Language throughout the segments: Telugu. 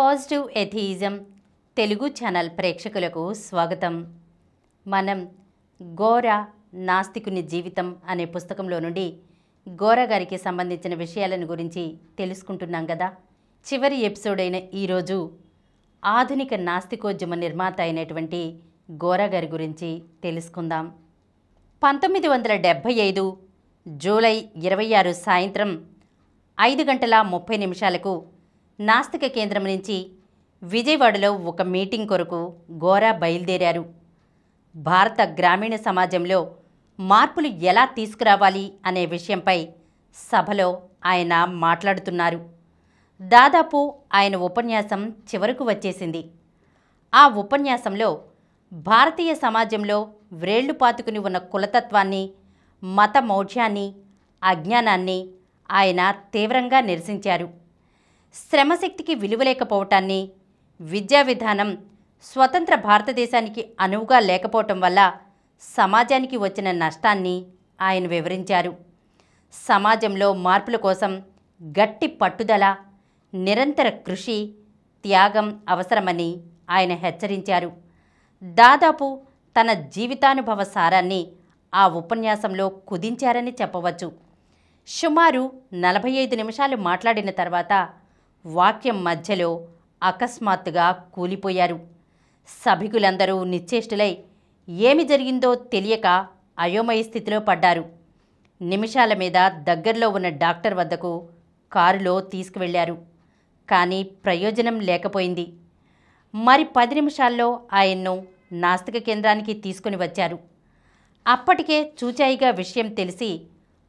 పాజిటివ్ ఎథియిజం తెలుగు ఛానల్ ప్రేక్షకులకు స్వాగతం. మనం గోరా నాస్తికుని జీవితం అనే పుస్తకంలో నుండి గోరా గారికి సంబంధించిన విషయాలను గురించి తెలుసుకుంటున్నాం కదా. చివరి ఎపిసోడ్ అయిన ఈరోజు ఆధునిక నాస్తికోద్యమ నిర్మాత అయినటువంటి గోరా గారి గురించి తెలుసుకుందాం. 1975 జూలై 26 సాయంత్రం 5:30 నాస్తిక కేంద్రం నుంచి విజయవాడలో ఒక మీటింగ్ కొరకు గోరా బయలుదేరారు. భారత గ్రామీణ సమాజంలో మార్పులు ఎలా తీసుకురావాలి అనే విషయంపై సభలో ఆయన మాట్లాడుతున్నారు. దాదాపు ఆయన ఉపన్యాసం చివరకు వచ్చేసింది. ఆ ఉపన్యాసంలో భారతీయ సమాజంలో వ్రేళ్లు పాతుకుని ఉన్న కులతత్వాన్ని, మత మౌఢ్యాన్ని, అజ్ఞానాన్ని ఆయన తీవ్రంగా నిరసించారు. శ్రమశక్తికి విలువ లేకపోవటాన్ని, విద్యా విధానం స్వతంత్ర భారతదేశానికి అనువుగా లేకపోవటం వల్ల సమాజానికి వచ్చిన నష్టాన్ని ఆయన వివరించారు. సమాజంలో మార్పుల కోసం గట్టి పట్టుదల, నిరంతర కృషి, త్యాగం అవసరమని ఆయన హెచ్చరించారు. దాదాపు తన జీవితానుభవ సారాన్ని ఆ ఉపన్యాసంలో కుదించారని చెప్పవచ్చు. సుమారు 45 నిమిషాలు మాట్లాడిన తర్వాత వాక్యం మధ్యలో అకస్మాత్తుగా కూలిపోయారు. సభికులందరూ నిశ్చేష్టులై ఏమి జరిగిందో తెలియక అయోమయ స్థితిలో పడ్డారు. నిమిషాల మీద దగ్గరలో ఉన్న డాక్టర్ వద్దకు కారులో తీసుకువెళ్లారు. కానీ ప్రయోజనం లేకపోయింది. మరి 10 నిమిషాల్లో ఆయన్ను నాస్తిక కేంద్రానికి తీసుకుని వచ్చారు. అప్పటికే చూచాయిగా విషయం తెలిసి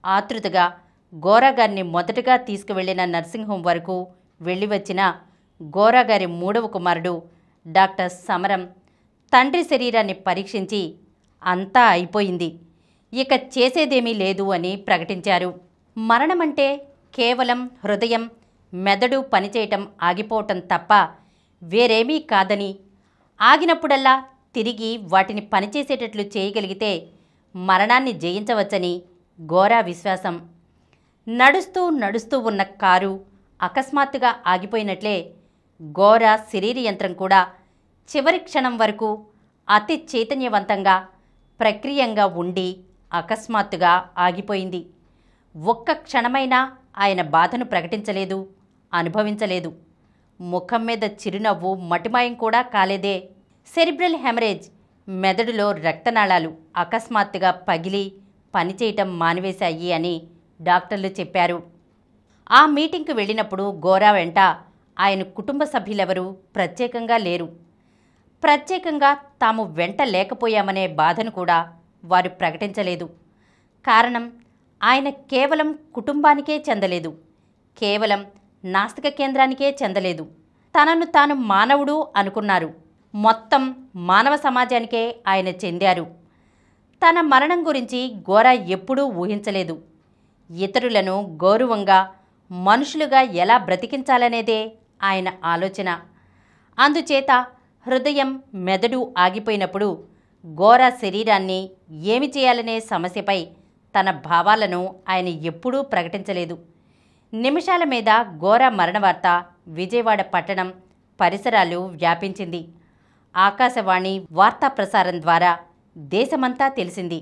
ఆతృతగా గోరా గారిని మొదటగా తీసుకువెళ్లిన నర్సింగ్ హోం వరకు వెళ్ళి వచ్చిన గోరా గారి 3వ కుమారుడు డాక్టర్ సమరం తండ్రి శరీరాన్ని పరీక్షించి అంతా అయిపోయింది, ఇక చేసేదేమీ లేదు అని ప్రకటించారు. మరణమంటే కేవలం హృదయం, మెదడు పనిచేయటం ఆగిపోవటం తప్ప వేరేమీ కాదని, ఆగినప్పుడల్లా తిరిగి వాటిని పనిచేసేటట్లు చేయగలిగితే మరణాన్ని జయించవచ్చని గోరా విశ్వాసం. నడుస్తూ నడుస్తూ ఉన్న కారు అకస్మాత్తుగా ఆగిపోయినట్లే గోరా శరీర యంత్రం కూడా చివరి క్షణం వరకు అతి చైతన్యవంతంగా, ప్రక్రియంగా ఉండి అకస్మాత్తుగా ఆగిపోయింది. ఒక్క క్షణమైనా ఆయన బాధను ప్రకటించలేదు, అనుభవించలేదు. ముఖం మీద చిరునవ్వు మటిమాయం కూడా కాలేదే. సెరిబ్రల్ హెమరేజ్, మెదడులో రక్తనాళాలు అకస్మాత్తుగా పగిలి పనిచేయటం మానివేశాయి అని డాక్టర్లు చెప్పారు. ఆ మీటింగ్కు వెళ్ళినప్పుడు గోరా వెంట ఆయన కుటుంబ సభ్యులెవరూ ప్రత్యేకంగా లేరు. ప్రత్యేకంగా తాము వెంట లేకపోయామనే బాధను కూడా వారు ప్రకటించలేదు. కారణం, ఆయన కేవలం కుటుంబానికే చెందలేదు, కేవలం నాస్తిక కేంద్రానికే చెందలేదు. తనను తాను మానవుడు అనుకున్నారు. మొత్తం మానవ సమాజానికే ఆయన చెందారు. తన మరణం గురించి గోరా ఎప్పుడూ ఊహించలేదు. ఇతరులను గౌరవంగా, మనుషులుగా ఎలా బ్రతికించాలనేదే ఆయన ఆలోచన. అందుచేత హృదయం, మెదడు ఆగిపోయినప్పుడు గోరా శరీరాన్ని ఏమి చేయాలనే సమస్యపై తన భావాలను ఆయన ఎప్పుడూ ప్రకటించలేదు. నిమిషాల మీద గోరా మరణ వార్త విజయవాడ పట్టణం, పరిసరాలు వ్యాపించింది. ఆకాశవాణి వార్తా ప్రసారం ద్వారా దేశమంతా తెలిసింది.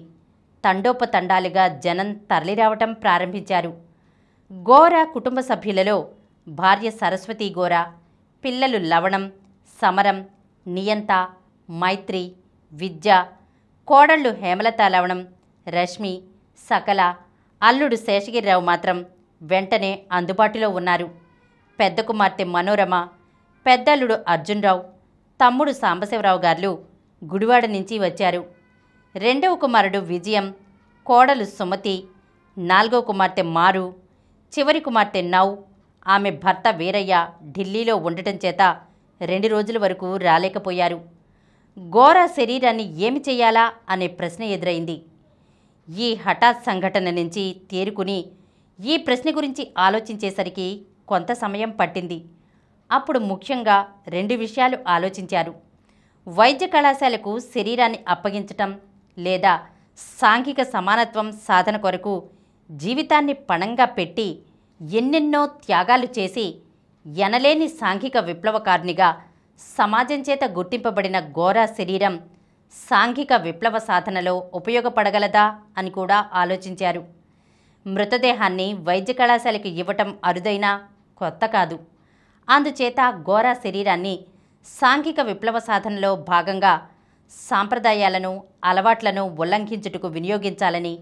తండోపతండాలుగా జనం తరలిరావటం ప్రారంభించారు. గోరా కుటుంబ సభ్యులలో భార్య సరస్వతి గోరా, పిల్లలు లవణం, సమరం, నియంత, మైత్రి, విద్య, కోడళ్ళు హేమలత లవణం, రశ్మి, సకల, అల్లుడు శేషగిరిరావు మాత్రం వెంటనే అందుబాటులో ఉన్నారు. పెద్ద కుమార్తె మనోరమ, పెద్దల్లుడు అర్జున్రావు, తమ్ముడు సాంబశివరావు గారు గుడివాడ నుంచి వచ్చారు. 2వ కుమారుడు విజయం, కోడలు సుమతి, 4వ కుమార్తె మారు, చివరి కుమార్తె నౌ, ఆమె భర్త వీరయ్య ఢిల్లీలో ఉండటం చేత 2 రోజుల వరకు రాలేకపోయారు. గోరా శరీరాన్ని ఏమి చేయాలా అనే ప్రశ్న ఎదురైంది. ఈ హఠాత్ సంఘటన నుంచి తేరుకుని ఈ ప్రశ్న గురించి ఆలోచించేసరికి కొంత సమయం పట్టింది. అప్పుడు ముఖ్యంగా 2 విషయాలు ఆలోచించారు. వైద్య కళాశాలకు శరీరాన్ని అప్పగించటం లేదా సాంఘిక సమానత్వం సాధన కొరకు జీవితాన్ని పణంగా పెట్టి ఎన్నెన్నో త్యాగాలు చేసి ఎనలేని సాంఘిక విప్లవకారునిగా సమాజం చేత గుర్తింపబడిన గోరా శరీరం సాంఘిక విప్లవ సాధనలో ఉపయోగపడగలదా అని కూడా ఆలోచించారు. మృతదేహాన్ని వైద్య కళాశాలకు ఇవ్వటం అరుదైనా కొత్త కాదు. అందుచేత గోరా శరీరాన్ని సాంఘిక విప్లవ సాధనలో భాగంగా సాంప్రదాయాలను అలవాట్లను ఉల్లంఘించుటకు వినియోగించాలని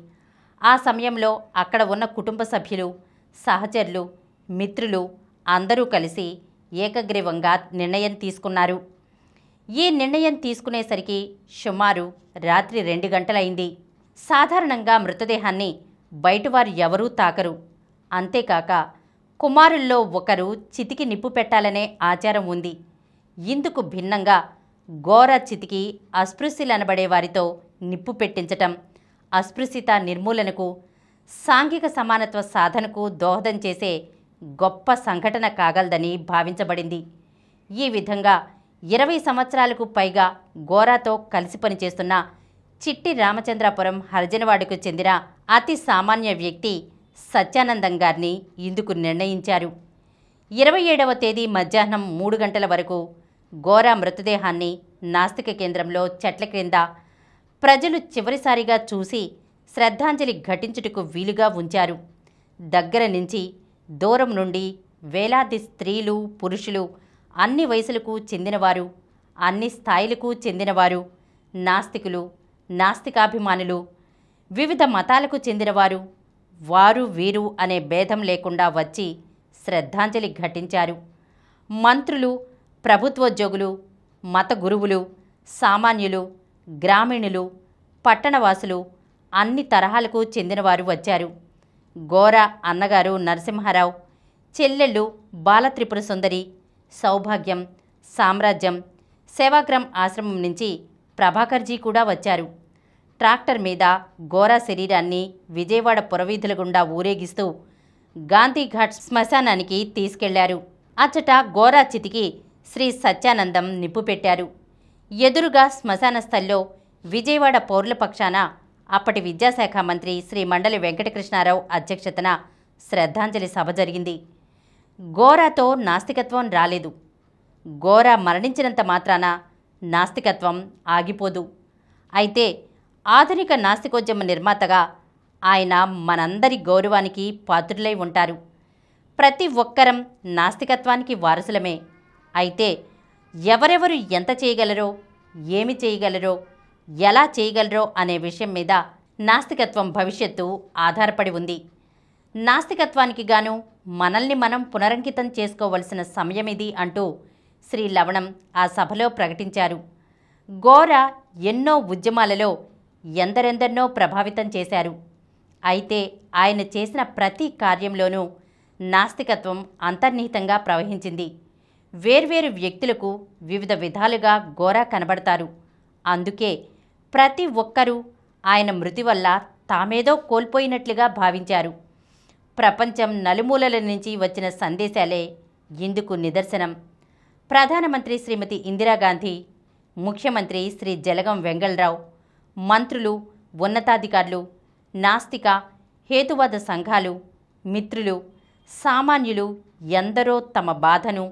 ఆ సమయంలో అక్కడ ఉన్న కుటుంబ సభ్యులు, సహచరులు, మిత్రులు అందరూ కలిసి ఏకగ్రీవంగా నిర్ణయం తీసుకున్నారు. ఈ నిర్ణయం తీసుకునేసరికి సుమారు రాత్రి 2 గంటలైంది. సాధారణంగా మృతదేహాన్ని బయటవారు ఎవరూ తాకరు. అంతేకాక కుమారుల్లో ఒకరు చితికి నిప్పు పెట్టాలనే ఆచారం ఉంది. ఇందుకు భిన్నంగా గోరా చితికి అస్పృశ్యులనబడే వారితో నిప్పు పెట్టించటం అస్పృశ్యత నిర్మూలనకు, సాంఘిక సమానత్వ సాధనకు దోహదం చేసే గొప్ప సంఘటన కాగలదని భావించబడింది. ఈ విధంగా 20 సంవత్సరాలకు పైగా గోరాతో కలిసి పనిచేస్తున్న చిట్టి రామచంద్రాపురం హరిజనవాడకు చెందిన అతి సామాన్య వ్యక్తి సత్యానందం గారిని ఇందుకు నిర్ణయించారు. 27వ తేదీ మధ్యాహ్నం 3 గంటల వరకు గోరా మృతదేహాన్ని నాస్తిక కేంద్రంలో చెట్ల క్రింద ప్రజలు చివరిసారిగా చూసి శ్రద్ధాంజలి ఘటించుటకు వీలుగా ఉంచారు. దగ్గర నుంచి దూరం నుండి వేలాది స్త్రీలు, పురుషులు, అన్ని వయసులకు చెందినవారు, అన్ని స్థాయిలకు చెందినవారు, నాస్తికులు, నాస్తికాభిమానులు, వివిధ మతాలకు చెందినవారు, వారు వీరు అనే భేదం లేకుండా వచ్చి శ్రద్ధాంజలి ఘటించారు. మంత్రులు, ప్రభుత్వోద్యోగులు, మత గురువులు, సామాన్యులు, గ్రామీణులు, పట్టణవాసులు, అన్ని తరహాలకు చెందినవారు వచ్చారు. గోరా అన్నగారు నరసింహారావు, చెల్లెళ్ళు బాలత్రిపుర సుందరి, సౌభాగ్యం, సామ్రాజ్యం, సేవాగ్రం ఆశ్రమం నుంచి ప్రభాకర్జీ కూడా వచ్చారు. ట్రాక్టర్ మీద గోరా శరీరాన్ని విజయవాడ పురవీధుల గుండా ఊరేగిస్తూ గాంధీఘాట్ శ్మశానానికి తీసుకెళ్లారు. అచ్చట గోరా చితికి శ్రీ సత్యానందం నిప్పు పెట్టారు. ఎదురుగా శ్మశాన స్థల్లో విజయవాడ పౌరుల పక్షాన అప్పటి విద్యాశాఖ మంత్రి శ్రీ మండలి వెంకటకృష్ణారావు అధ్యక్షతన శ్రద్ధాంజలి సభ జరిగింది. గోరాతో నాస్తికత్వం రాలేదు. గోరా మరణించినంత మాత్రాన నాస్తికత్వం ఆగిపోదు. అయితే ఆధునిక నాస్తికోద్యమ నిర్మాతగా ఆయన మనందరి గౌరవానికి పాత్రులై ఉంటారు. ప్రతి ఒక్కరం నాస్తికత్వానికి వారసులమే. అయితే ఎవరెవరు ఎంత చేయగలరో, ఏమి చేయగలరో, ఎలా చేయగలరో అనే విషయం మీద నాస్తికత్వం భవిష్యత్తు ఆధారపడి ఉంది. నాస్తికత్వానికి గాను మనల్ని మనం పునరంకితం చేసుకోవలసిన సమయం ఇది అంటూ శ్రీ లవణం ఆ సభలో ప్రకటించారు. గోరా ఎన్నో ఉద్యమాలలో ఎందరెందరినో ప్రభావితం చేశారు. అయితే ఆయన చేసిన ప్రతి కార్యంలోనూ నాస్తికత్వం అంతర్నిహితంగా ప్రవహించింది. వేర్వేరు వ్యక్తులకు వివిధ విధాలుగా గోరా కనబడతారు. అందుకే ప్రతి ఒక్కరూ ఆయన మృతి వల్ల తామేదో కోల్పోయినట్లుగా భావించారు. ప్రపంచం నలుమూలల నుంచి వచ్చిన సందేశాలే ఇందుకు నిదర్శనం. ప్రధానమంత్రి శ్రీమతి ఇందిరాగాంధీ, ముఖ్యమంత్రి శ్రీ జలగం వెంగళరావు, మంత్రులు, ఉన్నతాధికారులు, నాస్తిక హేతువాద సంఘాలు, మిత్రులు, సామాన్యులు ఎందరో తమ బాధను,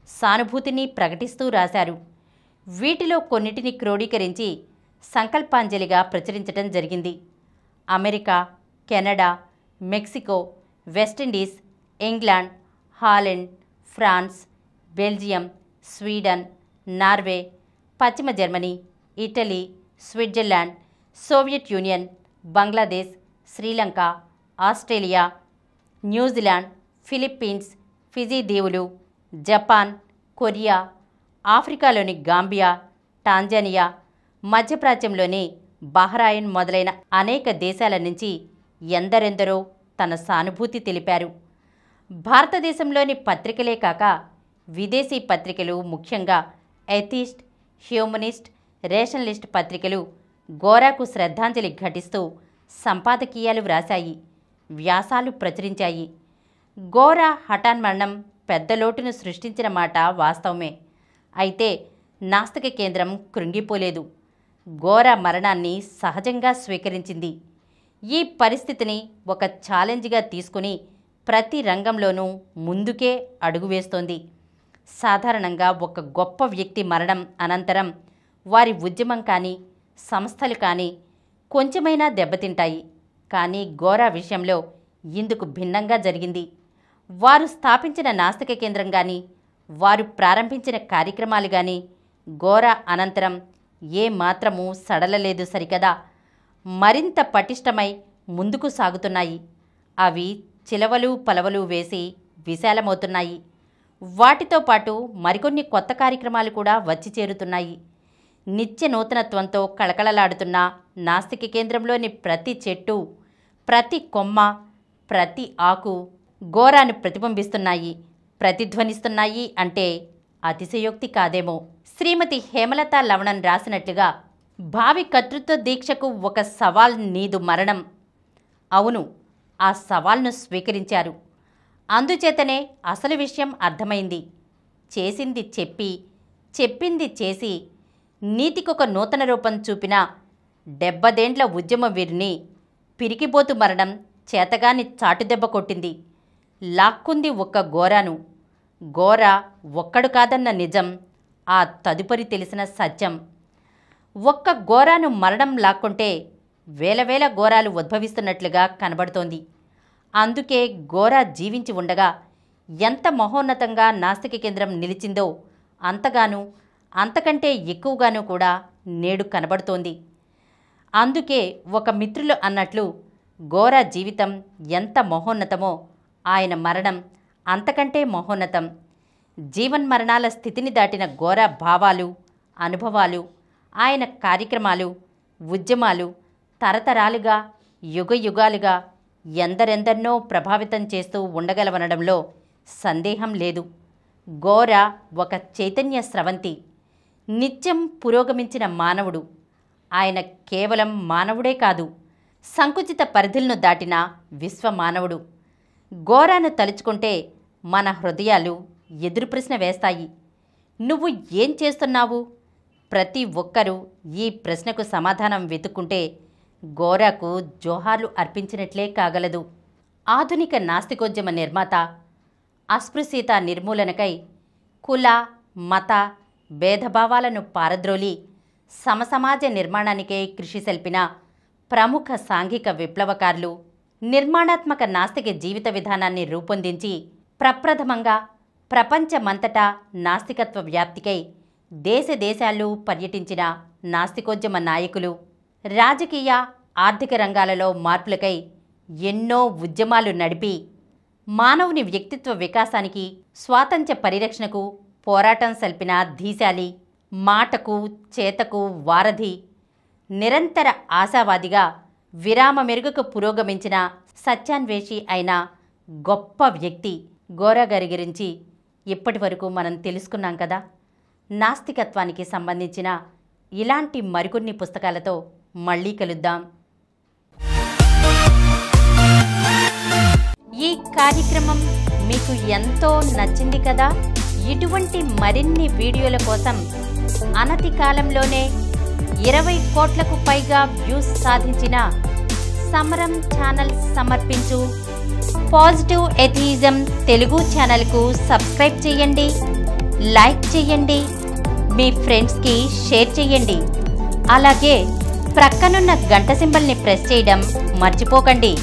సానుభూతిని ప్రకటిస్తూ రాశారు. వీటిలో కొన్నిటిని క్రోడీకరించి సంకల్పాంజలిగా ప్రచురించడం జరిగింది. America, Canada, Mexico, West Indies, England, Holland, France, Belgium, Sweden, Norway, పశ్చిమ Germany, Italy, Switzerland, Soviet Union, Bangladesh, Sri Lanka, Australia, New Zealand, Philippines, Fiji దీవులు, జపాన్, కొరియా, ఆఫ్రికాలోని గాంబియా, టాంజానియా, మధ్యప్రాచ్యంలోని బహ్రాయిన్ మొదలైన అనేక దేశాల నుంచి ఎందరెందరో తన సానుభూతి తెలిపారు. భారతదేశంలోని పత్రికలే కాక విదేశీ పత్రికలు, ముఖ్యంగా ఎథిస్ట్, హ్యూమనిస్ట్, రేషనలిస్ట్ పత్రికలు గోరాకు శ్రద్ధాంజలి ఘటిస్తూ సంపాదకీయాలు వ్రాశాయి, వ్యాసాలు ప్రచురించాయి. గోరా హఠాన్ మరణం పెద్ద లోటును సృష్టించిన మాట వాస్తవమే. అయితే నాస్తిక కేంద్రం కృంగిపోలేదు. గోరా మరణాన్ని సహజంగా స్వీకరించింది. ఈ పరిస్థితిని ఒక ఛాలెంజ్గా తీసుకుని ప్రతి రంగంలోనూ ముందుకే అడుగు వేస్తోంది. సాధారణంగా ఒక గొప్ప వ్యక్తి మరణం అనంతరం వారి ఉద్యమం కానీ సంస్థలు కానీ కొంచెమైనా దెబ్బతింటాయి. కానీ గోరా విషయంలో ఇందుకు భిన్నంగా జరిగింది. వారు స్థాపించిన నాస్తిక కేంద్రం కానీ వారు ప్రారంభించిన కార్యక్రమాలు కానీ గోరా అనంతరం ఏమాత్రమూ సడలలేదు సరికదా, మరింత పటిష్టమై ముందుకు సాగుతున్నాయి. అవి చిలవలు పలవలు వేసి విశాలమవుతున్నాయి. వాటితో పాటు మరికొన్ని కొత్త కార్యక్రమాలు కూడా వచ్చి చేరుతున్నాయి. నిత్య నూతనత్వంతో కళకళలాడుతున్న నాస్తిక కేంద్రంలోని ప్రతి చెట్టు, ప్రతి కొమ్మ, ప్రతి ఆకు గోరాను ప్రతిబింబిస్తున్నాయి, ప్రతిధ్వనిస్తున్నాయి అంటే అతిశయోక్తి కాదేమో. శ్రీమతి హేమలత లవణన్ రాసినట్లుగా భావి కర్తృత్వ దీక్షకు ఒక సవాల్ నీదు మరణం. అవును, ఆ సవాల్ను స్వీకరించారు. అందుచేతనే అసలు విషయం అర్థమైంది. చేసింది చెప్పి, చెప్పింది చేసి నీతికొక నూతన రూపం చూపిన 70 ఉద్యమ వీరిని పిరికిపోతు మరణం చేతగాని చాటుదెబ్బ కొట్టింది. లాక్కుంది ఒక్క గోరాను. గోరా ఒక్కడు కాదన్న నిజం, ఆ తదుపరి తెలిసిన సత్యం. ఒక్క గోరాను మరణం లాక్కుంటే వేల వేల గోరాలు ఉద్భవిస్తున్నట్లుగా కనబడుతోంది. అందుకే గోరా జీవించి ఉండగా ఎంత మహోన్నతంగా నాస్తిక కేంద్రం నిలిచిందో అంతగానూ అంతకంటే ఎక్కువగానూ కూడా నేడు కనబడుతోంది. అందుకే ఒక మిత్రులు అన్నట్లు గోరా జీవితం ఎంత మహోన్నతమో ఆయన మరణం అంతకంటే మహోన్నతం. జీవన్మరణాల స్థితిని దాటిన గోరా భావాలు, అనుభవాలు, ఆయన కార్యక్రమాలు, ఉద్యమాలు తరతరాలుగా యుగయుగాలుగా ఎందరెందరినో ప్రభావితం చేస్తూ ఉండగలవనడంలో సందేహం లేదు. గోరా ఒక చైతన్య స్రవంతి, నిత్యం పురోగమించిన మానవుడు. ఆయన కేవలం మానవుడే కాదు, సంకుచిత పరిధులను దాటిన విశ్వమానవుడు. గోరాను తలుచుకుంటే మన హృదయాలు ఎదురు ప్రశ్న వేస్తాయి. నువ్వు ఏం చేస్తున్నావు? ప్రతి ఒక్కరూ ఈ ప్రశ్నకు సమాధానం వెతుక్కుంటే గోరాకు జోహార్లు అర్పించినట్లే కాగలదు. ఆధునిక నాస్తికోద్యమ నిర్మాత, అస్పృశ్యత నిర్మూలనకై కుల మత భేదభావాలను పారద్రోలి సమసమాజ నిర్మాణానికై కృషి సల్పిన ప్రముఖ సాంఘిక విప్లవకారులు, నిర్మాణాత్మక నాస్తిక జీవిత విధానాన్ని రూపొందించి ప్రప్రథమంగా ప్రపంచమంతటా నాస్తికత్వ వ్యాప్తికై దేశ దేశాలు పర్యటించిన నాస్తికోద్యమ నాయకులు, రాజకీయ ఆర్థిక రంగాలలో మార్పులకై ఎన్నో ఉద్యమాలు నడిపి మానవుని వ్యక్తిత్వ వికాసానికి, స్వాతంత్ర్య పరిరక్షణకు పోరాటం సల్పిన ధీశాలి, మాటకు చేతకు వారధి, నిరంతర ఆశావాదిగా విరామ మెరుగుకు పురోగమించిన సత్యాన్వేషి అయిన గొప్ప వ్యక్తి గోరా గారి గురించి ఇప్పటి వరకు మనం తెలుసుకున్నాం కదా. నాస్తికత్వానికి సంబంధించిన ఇలాంటి మరికొన్ని పుస్తకాలతో మళ్ళీ కలుద్దాం. ఈ కార్యక్రమం మీకు ఎంతో నచ్చింది కదా. ఇటువంటి మరిన్ని వీడియోల కోసం అనతి కాలంలోనే 20 కోట్లకు పైగా వ్యూస్ సాధించిన సమరం ఛానల్ సమర్పించు పాజిటివ్ ఎథియిజం తెలుగు ఛానల్కు సబ్స్క్రైబ్ చేయండి, లైక్ చేయండి, మీ ఫ్రెండ్స్కి షేర్ చేయండి. అలాగే ప్రక్కనున్న గంట సింబల్ని ప్రెస్ చేయడం మర్చిపోకండి.